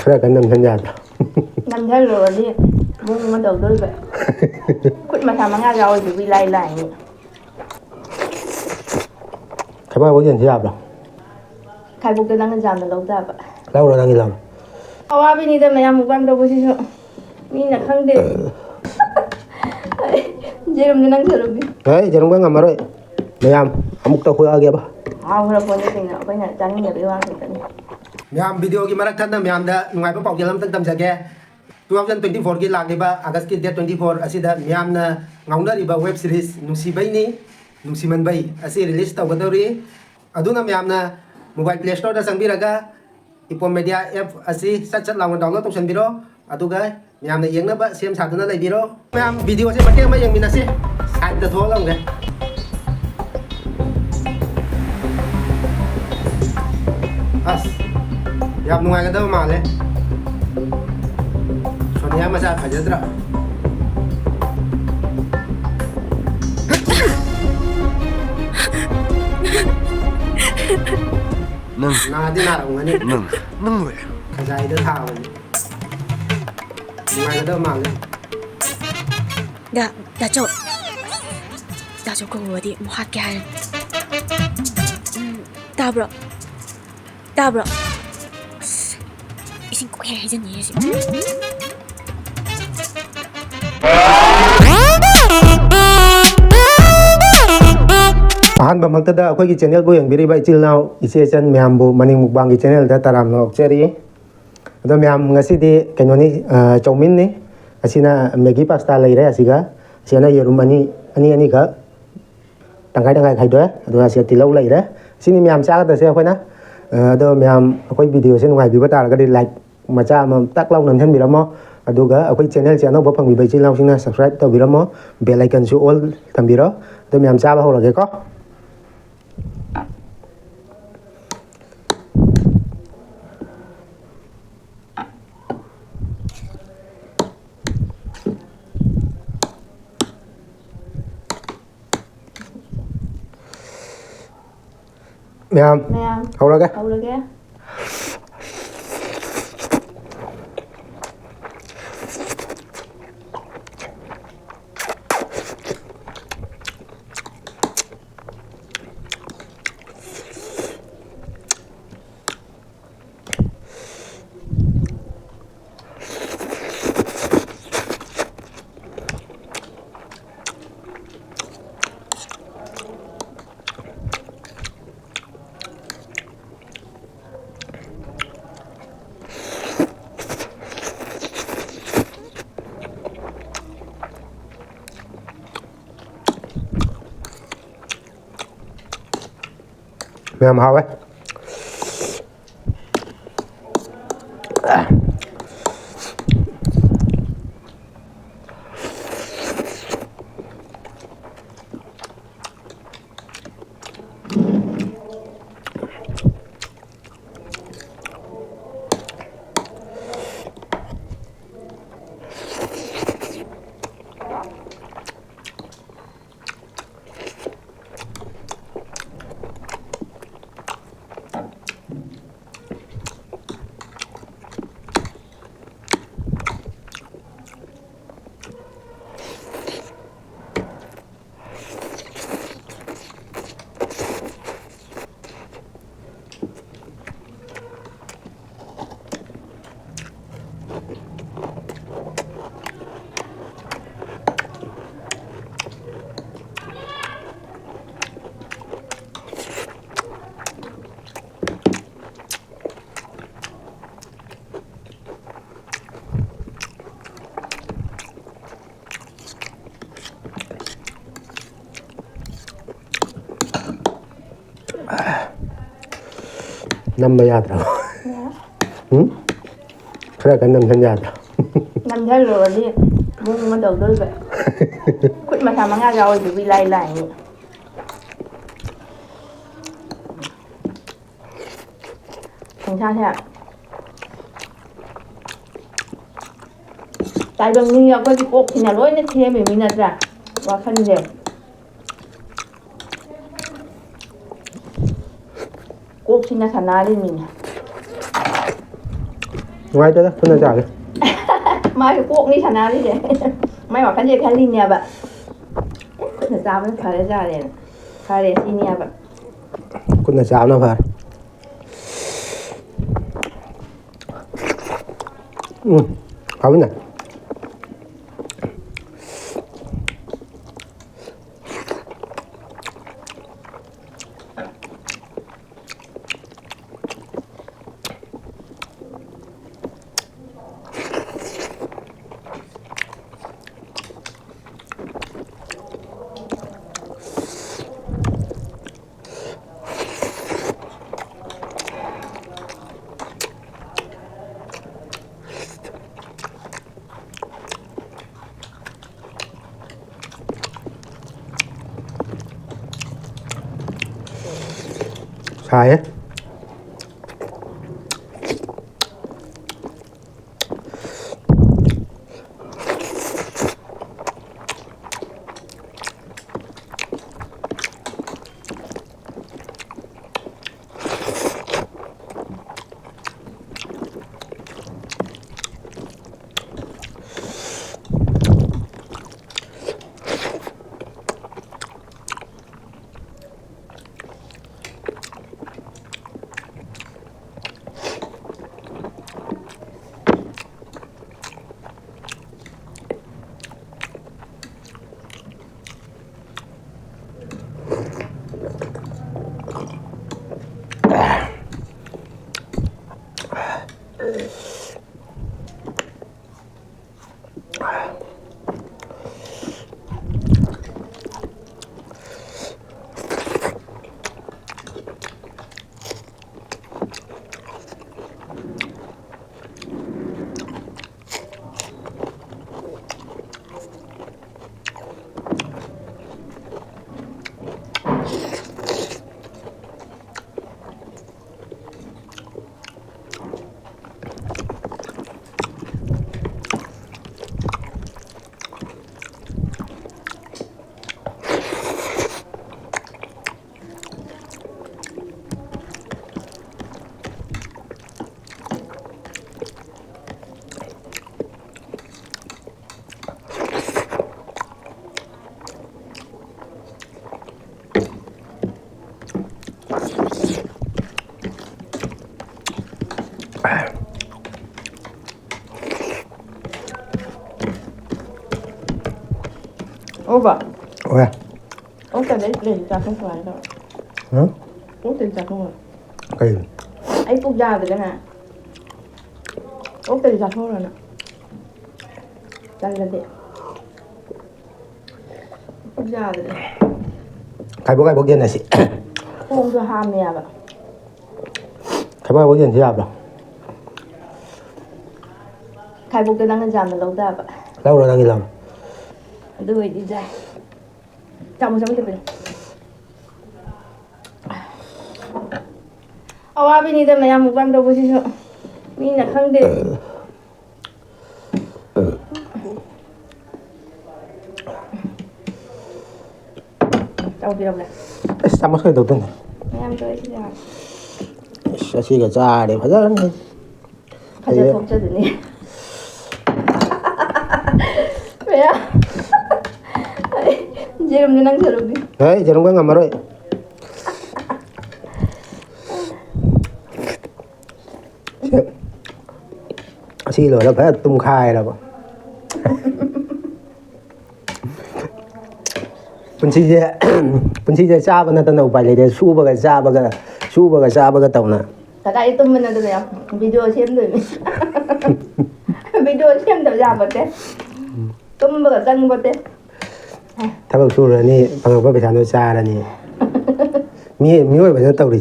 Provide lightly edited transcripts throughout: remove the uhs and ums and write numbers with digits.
Khá cái nằm thân nhạt. Nằm theo rồi đi. Muốn bắt đầu đôi vậy. Quýt mà thằng ngã rồi thì bị lay lại. Cái bao nhiêu tiền đâu? Khai bục cái đang giảm là lâu ra vậy. Lâu rồi đang đi làm. Awa bên đây mày một ban đâu có gì đâu. Mình là khăng đi. Jadi mình đang chờ đi. Đấy, giờ nó ngắm rồi. Mày am, amuk tao khuya agak apa? Hồi phone đi nào, bây giờ chán nhiều đi vào thì tận. Mày video cái mà ra thằng mày đã ngoài bao giờ làm tăng tăng cái 2024 cái lạc đi ba August cái date 24 asida mày na ngau na đi ba web series nungsi bay ni nungsi man bay asi release tau cái ri aduna mày na mobile play store da sangbiraga ipom media app asi sat sat lawan download tong sanbiro aduga mày na yeng na ba sem sa na lai biro mày video se batte ma yang minase side da thol long ga as yam nungai ga da ma le sonia masa khajadra nâng na đi nào cũng nghe nâng nâng người dài đỡ thào ngoài cái đỡ mà lên 나 조금 어디 뭐 할게 할. 따브러. 이젠 꼭 해야지 니지. ꯑꯍꯥꯟꯕ ꯃꯛꯇꯗ ꯑꯩꯈꯣꯏꯒꯤ ꯆꯦꯅꯦꯜꯕꯨ ꯌꯦꯡꯕꯤꯔꯤꯕ ꯏꯆꯤꯜ ꯏꯅꯥꯎ ꯏꯆꯦ ꯏꯆꯟ ꯃꯌꯥꯝꯕꯨ ꯃꯅꯤꯡ ꯃꯨꯛꯕꯥꯡꯒꯤ ꯆꯦꯅꯦꯜꯗ ꯇꯔꯥꯝꯅ ꯑꯣꯛꯆꯔꯤ ꯑꯗꯣ ꯃꯌꯥꯝ ꯉꯁꯤꯗꯤ ꯀꯩꯅꯣꯅꯤ ꯆꯧꯃꯤꯟꯅꯤ ꯑꯁꯤꯅ ꯃꯦꯒꯤ ꯄꯥꯁꯇꯥ ꯂꯩꯔꯦ ꯑꯁꯤꯒ ꯑꯁꯤꯅ ꯌꯦꯔꯨꯝ ꯑꯅꯤꯈꯛ ꯇꯪꯈꯥꯏ ꯈꯥꯏꯗꯣꯛꯑꯦ ꯑꯗꯨꯒ ꯑꯁꯤꯒ ꯇꯤꯜꯍꯧ ꯂꯩꯔꯦ ꯁꯤꯅꯤ ꯃꯌꯥꯝ ꯆꯥꯒꯗꯕꯁꯦ ꯑꯩꯈꯣꯏꯅ ꯑꯗꯣ ꯃꯌꯥꯝ ꯑꯩꯈꯣꯏ ꯚꯤꯗꯤꯑꯣꯁꯦ ꯅꯨꯡꯉꯥꯏꯕꯤꯕ ꯇꯥꯔꯒꯗꯤ ꯂꯥꯏꯛ ꯃꯆꯥ ꯑꯃ ꯇꯛ ꯂꯥꯎ ꯅꯝꯁꯤꯟꯕꯤꯔꯝꯃꯣ ꯑꯗꯨꯒ ꯑꯩꯈꯣꯏ ꯆꯦꯅꯦꯜꯁꯦ ꯑꯅꯧꯕ ꯐꯪꯕꯤꯕ ꯏꯆꯤꯜ ꯏꯅꯥꯎꯁꯤꯡꯅ ꯁꯕꯁꯀ꯭ꯔꯥꯏꯕ ꯇꯧꯕꯤꯔꯝꯃꯣ ꯕꯦꯜ ꯑꯥꯏꯀꯟꯁꯨ ꯑꯣꯜ ꯊꯝꯕꯤꯔꯣ ꯑꯗꯣ ꯃꯌꯥꯝ ꯆꯥꯕ ꯍꯧꯔꯒꯦꯀꯣ mèo hầu ra cái mèo hầu ấy năm mươi yard rồi, phải cái năm mươi yard rồi. Nằm theo rồi đi. Muốn bắt đầu đôi vậy. Quýt mà thằng ngã rồi thì bị lay lại. Thành sao thế ạ? Tại bằng như có cái cục thì là lối nó thêm mình nặt ra và phân đều. Cục thì là thằng nào đi mình. nuangaitada punna chale mai cái cuộn đi thằng nào đi vậy mai bảo cái gì cái linh nhà bạn thật ra vẫn phải ra này phải để xin nhà bạn kunna chaabna far hawina sai á ô vợ ôi ông cần đấy để ra không phải đâu hả ông tiền ra không rồi cái ấy cũng ra rồi cái này ông tiền ra không rồi nè đây là điện cũng ra rồi đấy cái bốc dân này xị không cho ham nhà vậy cái bốc dân siap rồi khai bốc cái đang làm là lâu ta vậy lâu rồi đang đi làm đưa đi ra trong cái bên bên này mày ăn một băm đâu có gì sợ mình là không để đâu đi đâu này estamos cái đầu tiên này mày ăn tới chứ sẽ xí cái cha để phải rất phải cho thuộc cho được nè mẹ Jerome nên ăn sợ được đi đấy giờ nó có ngầm rồi xí rồi nó phải tung khai là punsi je cha bana tan upai le de su ba ga cha ba ga tau na tại đây tôi mình là được nào video xem rồi video xem được ra một thế tôi mà cả dân một thế thằng su rồi ni phang ba be than no cha la ni mi oi ba na tau ri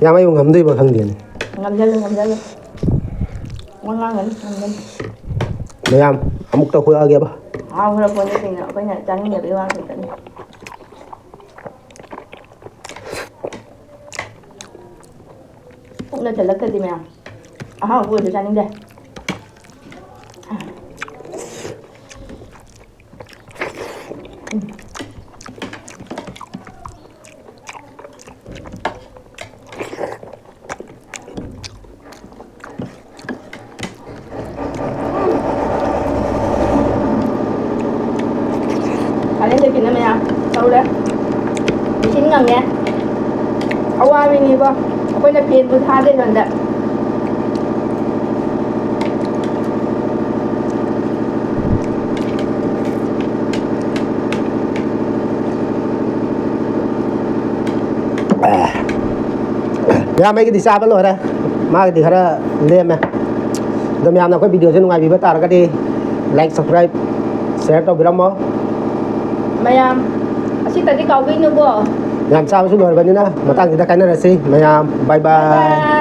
ya mai ngam dei ba khang din ngầm dân luôn ngon ngon ngầm dân mayam amuk ta khoya ge ba rồi còn cái gì nữa cái nhà trắng nhà đi qua thì tận cũng là trở lại cái gì mày vừa thì trắng đây ꯀꯥꯂꯦꯟꯗ ꯀꯤꯅ ꯃꯌꯥꯝ ꯇꯧꯔꯦ ꯏꯁꯤꯡ ꯉꯪꯉꯦ ꯑꯋꯥꯕꯤꯅꯤꯀꯣ ꯑꯩꯈꯣꯏꯅ ꯐꯦꯟꯕꯨ ꯊꯥꯗꯦ ꯁꯣꯝꯗ ꯃꯌꯥꯝ ꯑꯩꯒꯤꯗꯤ ꯆꯥꯕ ꯂꯣꯏꯔꯦ ꯃꯥꯒꯤꯗꯤ ꯈꯔ ꯂꯦꯝꯃꯦ ꯑꯗꯣ ꯃꯌꯥꯝꯅ ꯑꯩꯈꯣꯏ ꯚꯤꯗꯤꯑꯣꯁꯦ ꯅꯨꯡꯉꯥꯏꯕꯤꯕ ꯇꯥꯔꯒꯗꯤ ꯂꯥꯏꯛ ꯁꯕꯁꯀ꯭ꯔꯥꯏꯕ ꯁꯤꯌꯔ ꯇꯧꯕꯤꯔꯝꯃꯣ ꯃꯌꯥꯝ ꯑꯁꯤꯇꯗꯤ ꯀꯥꯎꯕꯤꯅꯨꯀꯣ ꯃꯌꯥꯝ ꯆꯥꯕꯁꯨ ꯂꯣꯏꯔꯕꯅꯤꯅ ꯃꯇꯥꯡꯁꯤꯗ ꯀꯥꯏꯅꯔꯁꯤ ꯃꯌꯥꯝ ꯕꯥꯏ ꯕꯥꯏ